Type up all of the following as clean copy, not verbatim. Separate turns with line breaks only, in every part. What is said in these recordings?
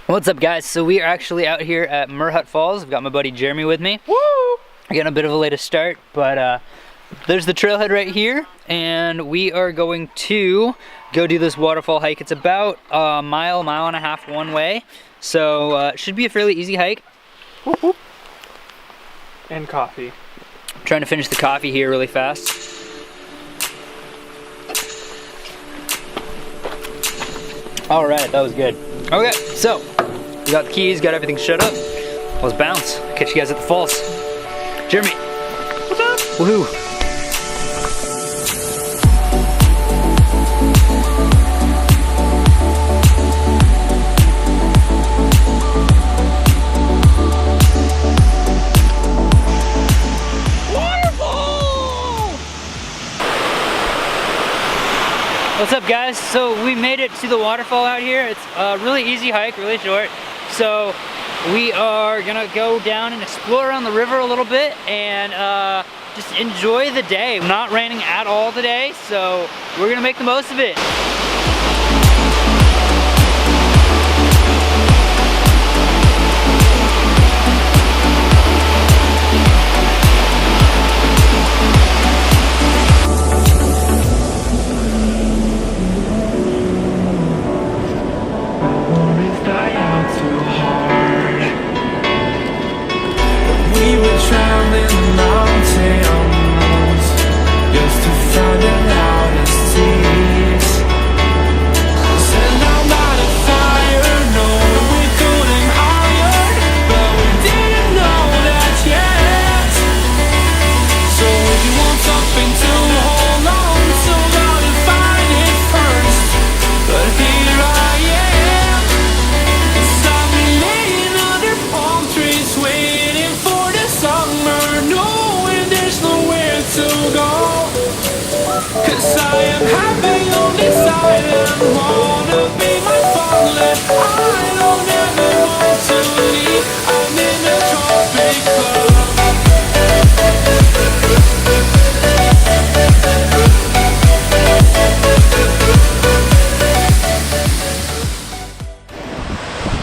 What's up, guys? So we are actually out here at Murhut Falls. I've got my buddy Jeremy with me. Woo! We're getting a bit of a latest start, but there's the trailhead right here, and we are going to go do this waterfall hike. It's about a mile and a half one way, so it should be a fairly easy hike.
Whoop, whoop. And coffee.
I'm trying to finish the coffee here really fast. All right, that was good. Okay, so we got the keys, got everything shut up. Let's bounce. Catch you guys at the falls. Jeremy. What's up? Woohoo. What's up, guys? So we made it to the waterfall out here. It's a really easy hike, really short. So we are gonna go down and explore around the river a little bit and just enjoy the day. Not raining at all today, so we're gonna make the most of it.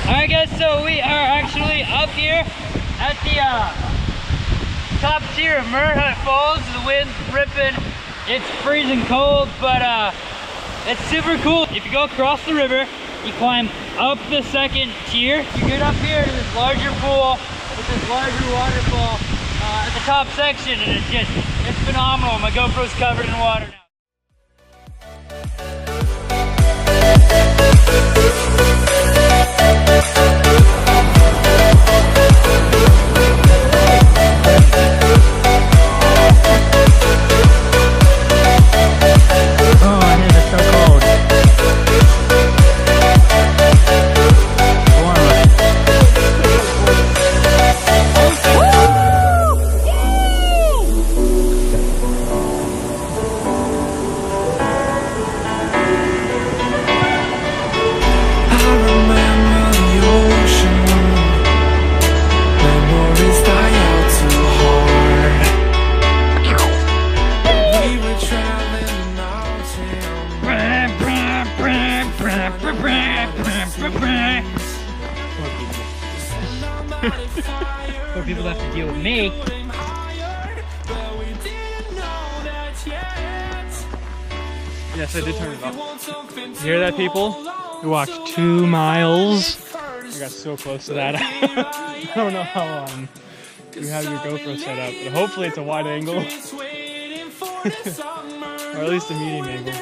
Alright guys, so we are actually up here at the top tier of Murhut Falls. The wind's ripping, it's freezing cold, but it's super cool. If you go across the river, you climb up the second tier, you get up here to this larger pool with this larger waterfall at the top section, and it's phenomenal. My GoPro's covered in water now. Poor people have to deal with me.
Yes, I did turn it off. You hear that, people? We walked 2 miles. I got so close to that. I don't know how you have your GoPro set up, but hopefully it's a wide angle. Or at least a medium angle.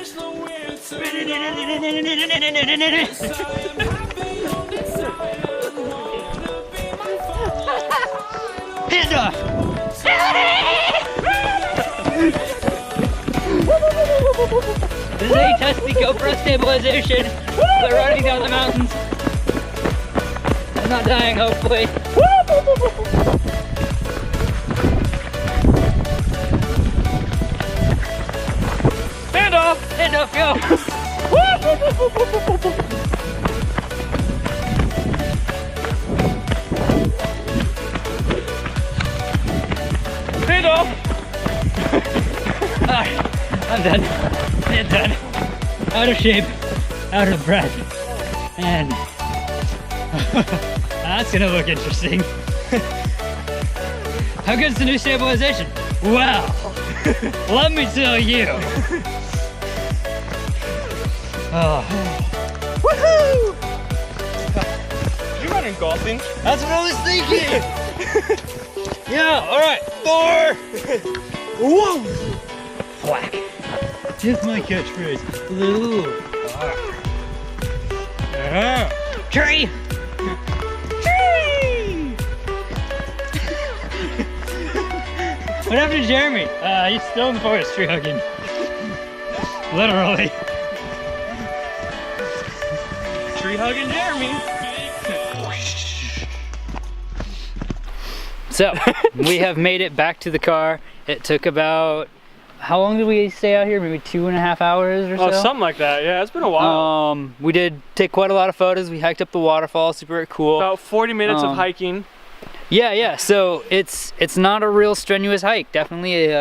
Panda! This is how you test the GoPro stabilization. They're running down the mountains. I'm not dying, hopefully.
Hand off!
Hand off, go!
Hand off!
Alright, I'm done. I'm done. Out of shape, out of breath, and That's gonna look interesting. How good's the new stabilization? Well, let me tell you. Oh.
Woohoo! You're running golfing.
That's what I was thinking. Yeah, all right, 4. Whoa! Whack. Just my catchphrase. Ooh. Tree! Tree! What happened to Jeremy? He's still in the forest tree hugging. Literally.
Tree hugging Jeremy.
So, we have made it back to the car. It took about, how long did we stay out here? Maybe 2.5 hours or so?
Oh, something like that. Yeah, it's been a while.
We did take quite a lot of photos. We hiked up the waterfall, super cool.
About 40 minutes of hiking.
Yeah. So it's not a real strenuous hike. Definitely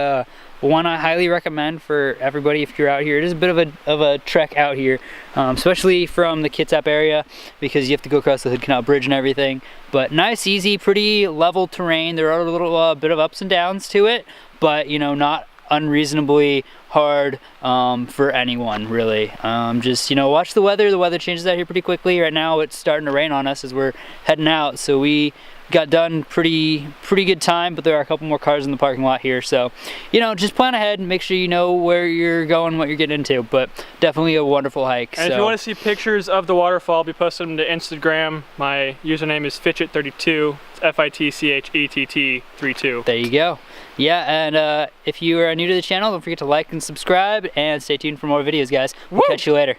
one I highly recommend for everybody if you're out here. It is a bit of a trek out here, especially from the Kitsap area because you have to go across the Hood Canal Bridge and everything. But nice, easy, pretty level terrain. There are a little bit of ups and downs to it, but you know, not unreasonably hard for anyone really. Just, you know, watch the weather. The weather changes out here pretty quickly. Right now it's starting to rain on us as we're heading out, so we got done pretty good time, but there are a couple more cars in the parking lot here, so you know, just plan ahead and make sure you know where you're going, what you're getting into. But definitely a wonderful hike.
And if you want to see pictures of the waterfall, I'll be posting them to Instagram. My username is Fitchett32. It's FITCHETT32.
There you go. Yeah, and if you are new to the channel, don't forget to like and subscribe, and stay tuned for more videos, guys. We'll catch you later.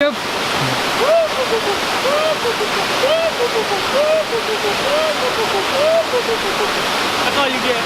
That's all you get.